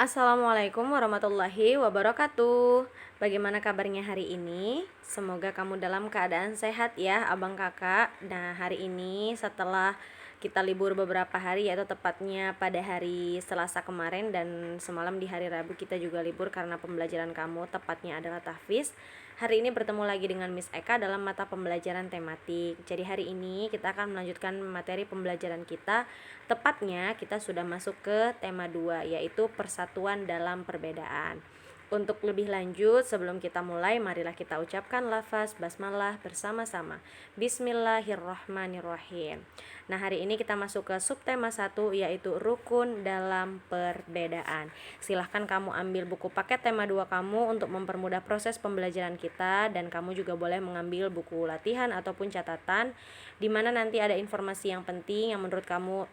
Assalamualaikum warahmatullahi wabarakatuh. Bagaimana kabarnya hari ini? Semoga kamu dalam keadaan sehat ya, abang kakak. Nah, hari ini setelah kita libur beberapa hari, yaitu tepatnya pada hari Selasa kemarin dan semalam di hari Rabu kita juga libur karena pembelajaran kamu tepatnya adalah tahfiz. Hari ini bertemu lagi dengan Miss Eka dalam mata pembelajaran tematik. Jadi hari ini kita akan melanjutkan materi pembelajaran kita. Tepatnya kita sudah masuk ke tema 2, yaitu persatuan dalam perbedaan. Untuk lebih lanjut, sebelum kita mulai, marilah kita ucapkan lafaz basmalah bersama-sama. Bismillahirrahmanirrahim. Nah, hari ini kita masuk ke subtema 1, yaitu rukun dalam perbedaan. Silahkan kamu ambil buku paket tema 2 kamu untuk mempermudah proses pembelajaran kita, dan kamu juga boleh mengambil buku latihan ataupun catatan, di mana nanti ada informasi yang penting yang menurut kamu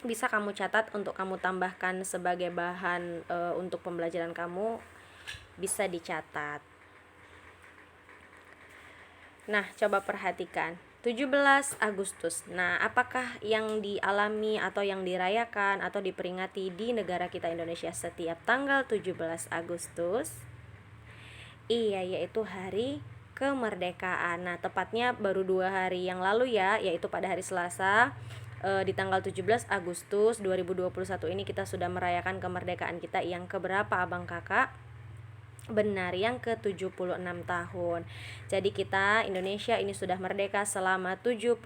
bisa kamu catat untuk kamu tambahkan sebagai bahan untuk pembelajaran kamu, bisa dicatat. Nah, coba perhatikan 17 Agustus. Nah, apakah yang dialami atau yang dirayakan atau diperingati di negara kita Indonesia setiap tanggal 17 Agustus? Iya, yaitu hari kemerdekaan. Nah, tepatnya baru 2 hari yang lalu ya, yaitu pada hari Selasa di tanggal 17 Agustus 2021 ini kita sudah merayakan kemerdekaan kita yang keberapa abang kakak? Benar, yang ke-76 tahun. Jadi kita Indonesia ini sudah merdeka selama 76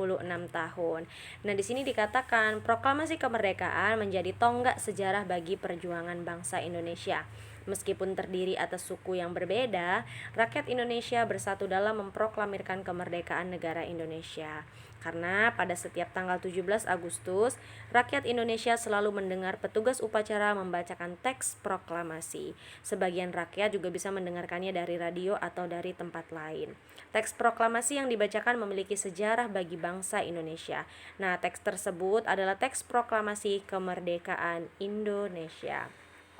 tahun. Nah, di sini dikatakan proklamasi kemerdekaan menjadi tonggak sejarah bagi perjuangan bangsa Indonesia. Meskipun terdiri atas suku yang berbeda, rakyat Indonesia bersatu dalam memproklamirkan kemerdekaan negara Indonesia. Karena pada setiap tanggal 17 Agustus, rakyat Indonesia selalu mendengar petugas upacara membacakan teks proklamasi. Sebagian rakyat juga bisa mendengarkannya dari radio atau dari tempat lain. Teks proklamasi yang dibacakan memiliki sejarah bagi bangsa Indonesia. Nah, teks tersebut adalah teks proklamasi kemerdekaan Indonesia.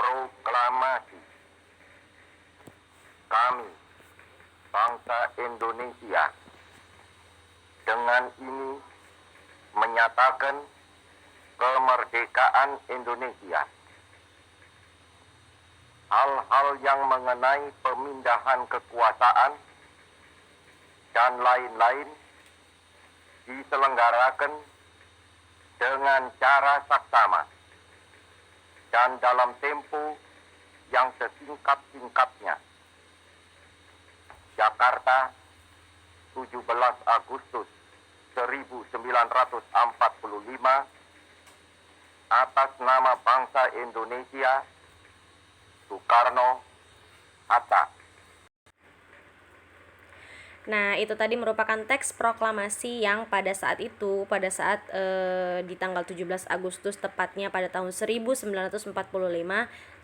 Proklamasi. Kami, bangsa Indonesia, dengan ini menyatakan kemerdekaan Indonesia. Hal-hal yang mengenai pemindahan kekuasaan dan lain-lain diselenggarakan dengan cara saksama dan dalam tempo yang sesingkat-singkatnya. Jakarta, 17 Agustus 1945, atas nama bangsa Indonesia, Soekarno, Hatta. Nah, itu tadi merupakan teks proklamasi yang pada saat di tanggal 17 Agustus tepatnya pada tahun 1945,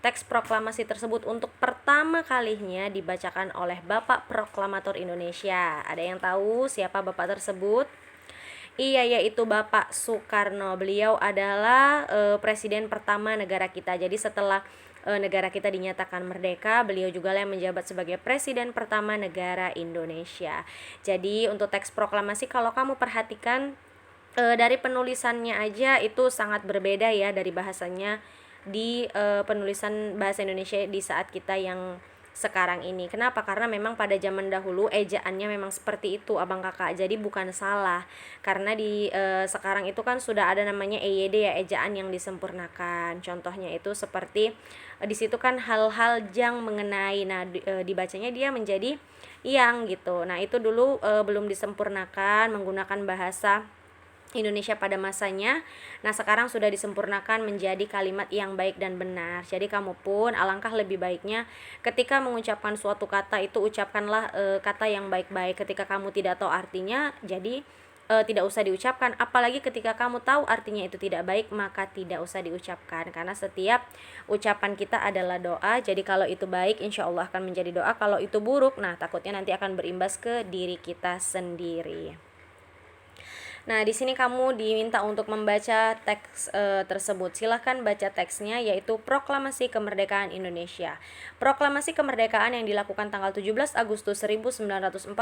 teks proklamasi tersebut untuk pertama kalinya dibacakan oleh Bapak Proklamator Indonesia. Ada yang tahu siapa Bapak tersebut? Iya, yaitu Bapak Soekarno. Beliau adalah presiden pertama negara kita. Jadi setelah negara kita dinyatakan merdeka, beliau juga yang menjabat sebagai presiden pertama negara Indonesia. Jadi untuk teks proklamasi kalau kamu perhatikan dari penulisannya aja itu sangat berbeda ya dari bahasanya di penulisan bahasa Indonesia di saat kita yang sekarang ini. Kenapa? Karena memang pada zaman dahulu ejaannya memang seperti itu abang kakak, jadi bukan salah. Karena di sekarang itu kan sudah ada namanya EYD ya, ejaan yang disempurnakan. Contohnya itu seperti di situ kan hal-hal yang mengenai, nah dibacanya dia menjadi yang gitu. Nah itu dulu belum disempurnakan menggunakan bahasa Indonesia pada masanya. Nah sekarang sudah disempurnakan menjadi kalimat yang baik dan benar. Jadi kamu pun alangkah lebih baiknya ketika mengucapkan suatu kata itu ucapkanlah kata yang baik-baik. Ketika kamu tidak tahu artinya, jadi tidak usah diucapkan. Apalagi ketika kamu tahu artinya itu tidak baik, maka tidak usah diucapkan. Karena setiap ucapan kita adalah doa. Jadi kalau itu baik, insya Allah akan menjadi doa. Kalau itu buruk, nah takutnya nanti akan berimbas ke diri kita sendiri. Nah, di sini kamu diminta untuk membaca teks tersebut. Silahkan baca teksnya, yaitu Proklamasi Kemerdekaan Indonesia. Proklamasi kemerdekaan yang dilakukan tanggal 17 Agustus 1945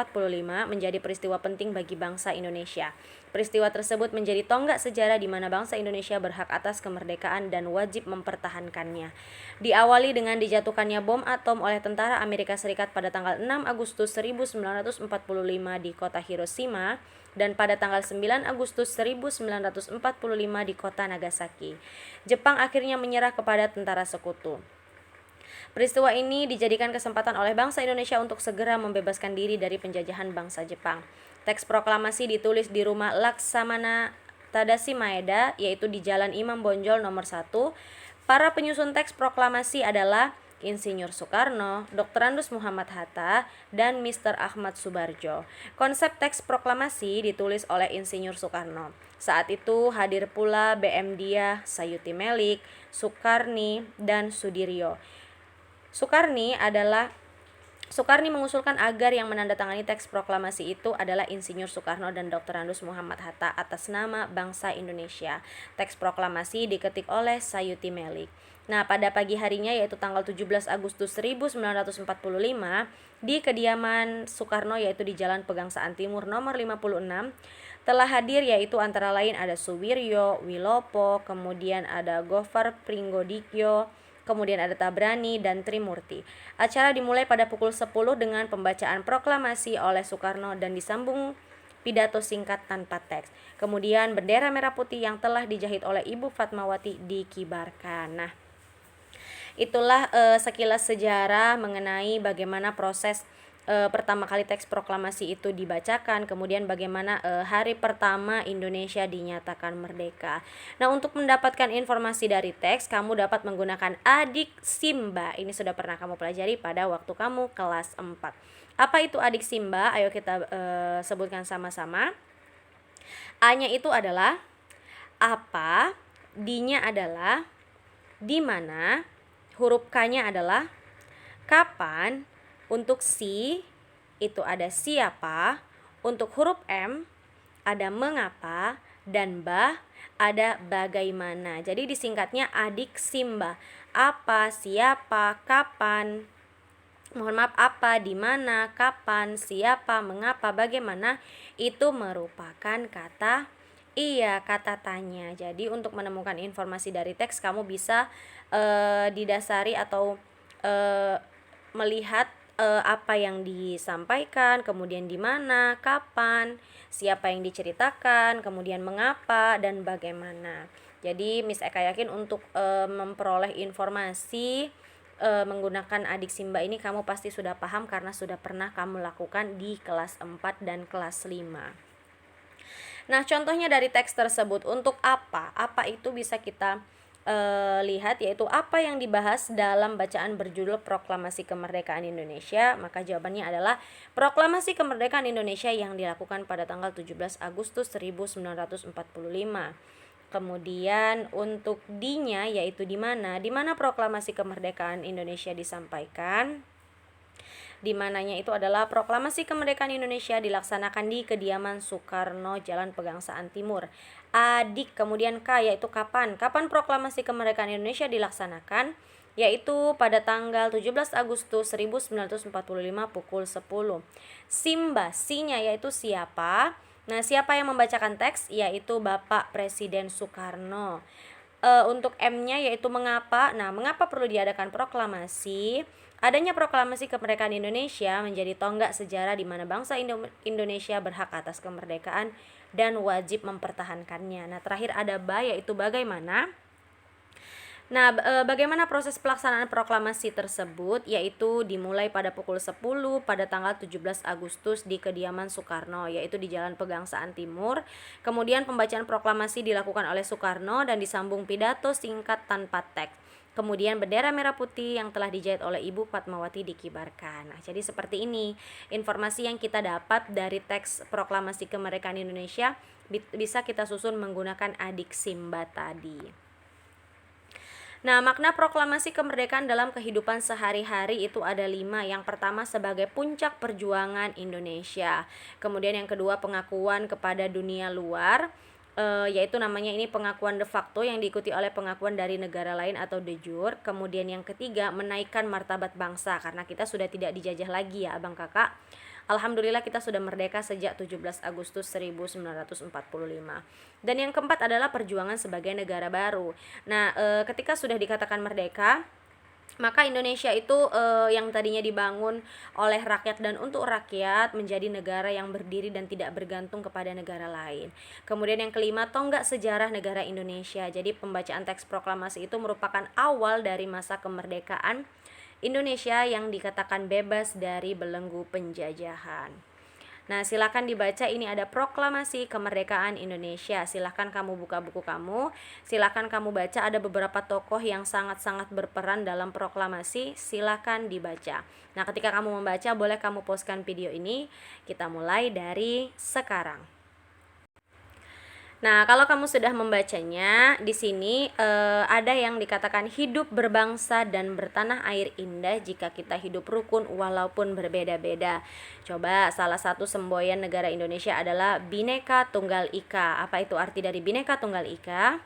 menjadi peristiwa penting bagi bangsa Indonesia. Peristiwa tersebut menjadi tonggak sejarah di mana bangsa Indonesia berhak atas kemerdekaan dan wajib mempertahankannya. Diawali dengan dijatuhkannya bom atom oleh tentara Amerika Serikat pada tanggal 6 Agustus 1945 di kota Hiroshima dan pada tanggal 9 Agustus 1945 di kota Nagasaki. Jepang akhirnya menyerah kepada tentara sekutu. Peristiwa ini dijadikan kesempatan oleh bangsa Indonesia untuk segera membebaskan diri dari penjajahan bangsa Jepang. Teks proklamasi ditulis di rumah Laksamana Tadashi Maeda, yaitu di Jalan Imam Bonjol nomor 1. Para penyusun teks proklamasi adalah Insinyur Soekarno, Dr. Andus Muhammad Hatta, dan Mr. Ahmad Subarjo. Konsep teks proklamasi ditulis oleh Insinyur Soekarno. Saat itu hadir pula BM Dia, Sayuti Melik, Sukarni, dan Sudiryo. Sukarni mengusulkan agar yang menandatangani teks proklamasi itu adalah Insinyur Soekarno dan Dr. Andus Muhammad Hatta atas nama bangsa Indonesia. Teks proklamasi diketik oleh Sayuti Melik. Nah, pada pagi harinya, yaitu tanggal 17 Agustus 1945, di kediaman Soekarno, yaitu di Jalan Pegangsaan Timur nomor 56, telah hadir yaitu antara lain ada Suwiryo, Wilopo, kemudian ada Gofar Pringgodikyo, kemudian ada Tabrani dan Trimurti. Acara dimulai pada pukul 10 dengan pembacaan proklamasi oleh Soekarno dan disambung pidato singkat tanpa teks. Kemudian bendera merah putih yang telah dijahit oleh Ibu Fatmawati dikibarkan. Nah, itulah sekilas sejarah mengenai bagaimana proses pertama kali teks proklamasi itu dibacakan, kemudian bagaimana hari pertama Indonesia dinyatakan merdeka. Nah, untuk mendapatkan informasi dari teks, kamu dapat menggunakan adik Simba. Ini sudah pernah kamu pelajari pada waktu kamu kelas 4. Apa itu adik Simba? Ayo kita sebutkan sama-sama. A-nya itu adalah apa, D-nya adalah di mana, huruf K-nya adalah kapan. Untuk si itu ada siapa, untuk huruf M ada mengapa, dan ba ada bagaimana. Jadi disingkatnya adik Simba. Apa, siapa, kapan. Mohon maaf, apa, di mana, kapan, siapa, mengapa, bagaimana itu merupakan kata tanya. Jadi untuk menemukan informasi dari teks, kamu bisa didasari atau melihat apa yang disampaikan, kemudian di mana, kapan, siapa yang diceritakan, kemudian mengapa, dan bagaimana. Jadi Miss Eka yakin untuk memperoleh informasi menggunakan adik Simba ini kamu pasti sudah paham karena sudah pernah kamu lakukan di kelas 4 dan kelas 5. Nah, contohnya dari teks tersebut, untuk apa itu bisa kita lihat, yaitu apa yang dibahas dalam bacaan berjudul Proklamasi Kemerdekaan Indonesia. Maka jawabannya adalah Proklamasi Kemerdekaan Indonesia yang dilakukan pada tanggal 17 Agustus 1945. Kemudian untuk D-nya yaitu di mana Proklamasi Kemerdekaan Indonesia disampaikan. Di mananya itu adalah Proklamasi Kemerdekaan Indonesia dilaksanakan di kediaman Soekarno, Jalan Pegangsaan Timur. Adik, kemudian K yaitu kapan Proklamasi Kemerdekaan Indonesia dilaksanakan, yaitu pada tanggal 17 Agustus 1945 pukul 10. Simba, Si-nya yaitu siapa. Nah, siapa yang membacakan teks? Yaitu Bapak Presiden Soekarno. Untuk M-nya yaitu mengapa. Nah, mengapa perlu diadakan proklamasi? Adanya proklamasi kemerdekaan Indonesia menjadi tonggak sejarah di mana bangsa Indonesia berhak atas kemerdekaan dan wajib mempertahankannya. Nah, terakhir ada ba yaitu bagaimana. Nah, bagaimana proses pelaksanaan proklamasi tersebut? Yaitu dimulai pada pukul 10 pada tanggal 17 Agustus di kediaman Soekarno, yaitu di Jalan Pegangsaan Timur. Kemudian pembacaan proklamasi dilakukan oleh Soekarno dan disambung pidato singkat tanpa teks. Kemudian bendera merah putih yang telah dijahit oleh Ibu Fatmawati dikibarkan. Nah, jadi seperti ini informasi yang kita dapat dari teks Proklamasi Kemerdekaan Indonesia, bisa kita susun menggunakan adik Simba tadi. Nah, makna proklamasi kemerdekaan dalam kehidupan sehari-hari itu ada 5. Yang pertama sebagai puncak perjuangan Indonesia. Kemudian yang kedua pengakuan kepada dunia luar, yaitu namanya ini pengakuan de facto yang diikuti oleh pengakuan dari negara lain atau de jure. Kemudian yang ketiga menaikkan martabat bangsa karena kita sudah tidak dijajah lagi ya abang kakak. Alhamdulillah kita sudah merdeka sejak 17 Agustus 1945. Dan yang keempat adalah perjuangan sebagai negara baru. Nah, ketika sudah dikatakan merdeka, maka Indonesia itu yang tadinya dibangun oleh rakyat dan untuk rakyat menjadi negara yang berdiri dan tidak bergantung kepada negara lain. Kemudian yang kelima, tonggak sejarah negara Indonesia. Jadi pembacaan teks proklamasi itu merupakan awal dari masa kemerdekaan Indonesia yang dikatakan bebas dari belenggu penjajahan. Nah, silakan dibaca, ini ada proklamasi kemerdekaan Indonesia. Silakan kamu buka buku kamu, silakan kamu baca, ada beberapa tokoh yang sangat-sangat berperan dalam proklamasi, silakan dibaca. Nah, ketika kamu membaca, boleh kamu postkan video ini. Kita mulai dari sekarang. Nah, kalau kamu sudah membacanya, di sini ada yang dikatakan hidup berbangsa dan bertanah air indah jika kita hidup rukun walaupun berbeda-beda. Coba salah satu semboyan negara Indonesia adalah Bhinneka Tunggal Ika. Apa itu arti dari Bhinneka Tunggal Ika?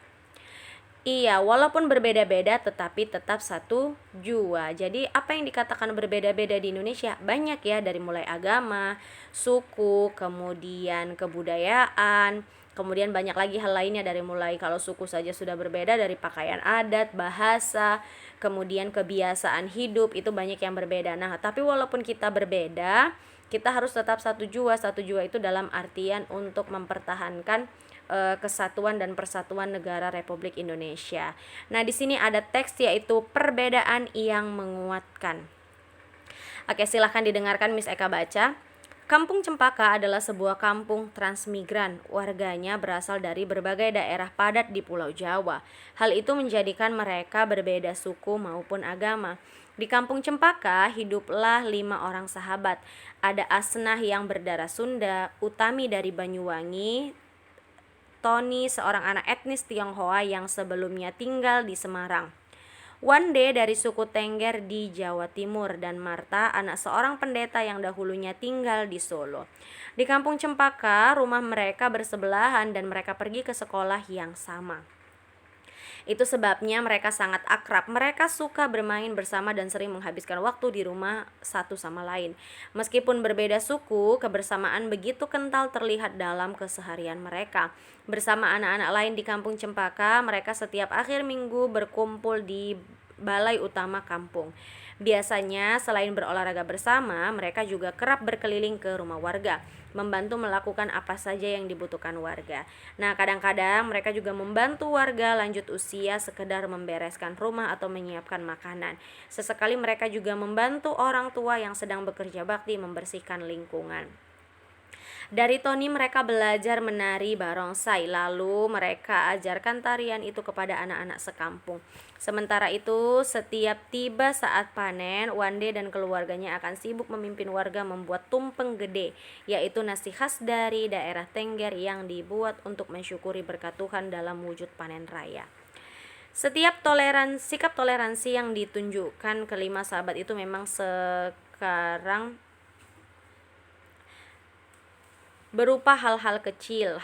Iya, walaupun berbeda-beda tetapi tetap satu jua. Jadi apa yang dikatakan berbeda-beda di Indonesia? Banyak ya, dari mulai agama, suku, kemudian kebudayaan, kemudian banyak lagi hal lainnya, dari mulai kalau suku saja sudah berbeda, dari pakaian adat, bahasa, kemudian kebiasaan hidup, itu banyak yang berbeda. Nah, tapi walaupun kita berbeda, kita harus tetap satu jua. Satu jua itu dalam artian untuk mempertahankan kesatuan dan persatuan negara Republik Indonesia. Nah, di sini ada teks yaitu perbedaan yang menguatkan. Oke, silahkan didengarkan Miss Eka baca. Kampung Cempaka adalah sebuah kampung transmigran. Warganya berasal dari berbagai daerah padat di Pulau Jawa. Hal itu menjadikan mereka berbeda suku maupun agama. Di Kampung Cempaka hiduplah 5 orang sahabat. Ada Asnah yang berdarah Sunda, Utami dari Banyuwangi, Tony, seorang anak etnis Tionghoa yang sebelumnya tinggal di Semarang, Wande dari suku Tengger di Jawa Timur, dan Marta, anak seorang pendeta yang dahulunya tinggal di Solo. Di Kampung Cempaka, rumah mereka bersebelahan dan mereka pergi ke sekolah yang sama. Itu sebabnya mereka sangat akrab. Mereka suka bermain bersama dan sering menghabiskan waktu di rumah satu sama lain. Meskipun berbeda suku, kebersamaan begitu kental terlihat dalam keseharian mereka. Bersama anak-anak lain di Kampung Cempaka, mereka setiap akhir minggu berkumpul di balai utama kampung. Biasanya selain berolahraga bersama, mereka juga kerap berkeliling ke rumah warga, membantu melakukan apa saja yang dibutuhkan warga. Nah, kadang-kadang mereka juga membantu warga lanjut usia sekedar membereskan rumah atau menyiapkan makanan. Sesekali mereka juga membantu orang tua yang sedang bekerja bakti membersihkan lingkungan. Dari Tony mereka belajar menari barongsai, lalu mereka ajarkan tarian itu kepada anak-anak sekampung. Sementara itu, setiap tiba saat panen, Wande dan keluarganya akan sibuk memimpin warga membuat tumpeng gede, yaitu nasi khas dari daerah Tengger yang dibuat untuk mensyukuri berkat Tuhan dalam wujud panen raya. Setiap sikap toleransi yang ditunjukkan kelima sahabat itu memang sekarang berupa hal kecil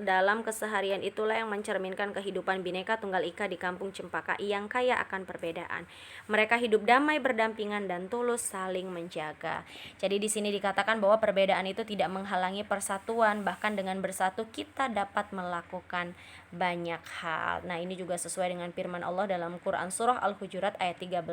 dalam keseharian, itulah yang mencerminkan kehidupan Bhinneka Tunggal Ika di Kampung Cempaka yang kaya akan perbedaan. Mereka hidup damai berdampingan dan tulus saling menjaga. Jadi di sini dikatakan bahwa perbedaan itu tidak menghalangi persatuan, bahkan dengan bersatu kita dapat melakukan banyak hal. Nah, ini juga sesuai dengan firman Allah dalam Quran surah Al-Hujurat ayat 13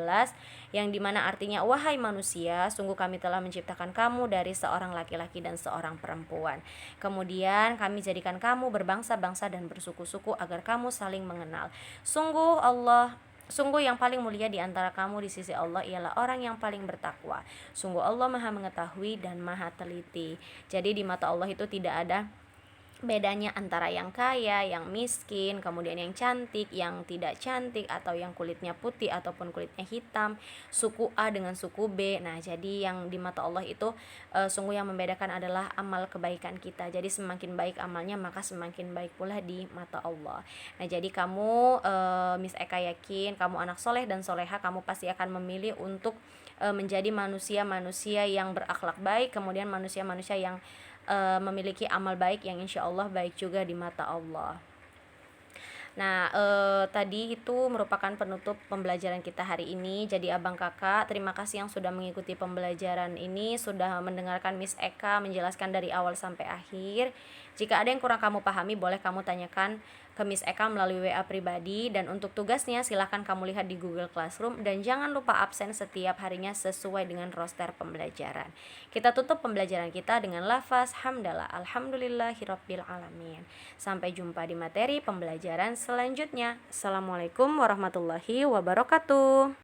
yang dimana artinya, wahai manusia, sungguh kami telah menciptakan kamu dari seorang laki-laki dan seorang perempuan. Kemudian kami jadikan kamu berbangsa-bangsa dan bersuku-suku agar kamu saling mengenal. Sungguh yang paling mulia di antara kamu di sisi Allah ialah orang yang paling bertakwa. Sungguh Allah Maha mengetahui dan Maha teliti. Jadi di mata Allah itu tidak ada bedanya antara yang kaya, yang miskin, kemudian yang cantik, yang tidak cantik, atau yang kulitnya putih ataupun kulitnya hitam, suku A dengan suku B. Nah, jadi yang di mata Allah itu sungguh yang membedakan adalah amal kebaikan kita. Jadi semakin baik amalnya, maka semakin baik pula di mata Allah. Nah, jadi kamu Miss Eka yakin kamu anak soleh dan soleha, kamu pasti akan memilih untuk menjadi manusia-manusia yang berakhlak baik, kemudian manusia-manusia yang memiliki amal baik yang insya Allah baik juga di mata Allah. Nah, tadi itu merupakan penutup pembelajaran kita hari ini. Jadi abang kakak, terima kasih yang sudah mengikuti pembelajaran ini, sudah mendengarkan Miss Eka menjelaskan dari awal sampai akhir. Jika ada yang kurang kamu pahami, boleh kamu tanyakan ke Miss Eka melalui WA pribadi. Dan untuk tugasnya silahkan kamu lihat di Google Classroom. Dan jangan lupa absen setiap harinya sesuai dengan roster pembelajaran. Kita tutup pembelajaran kita dengan lafaz hamdalah, alhamdulillahirabbil alamin. Sampai jumpa di materi pembelajaran selanjutnya. Assalamualaikum warahmatullahi wabarakatuh.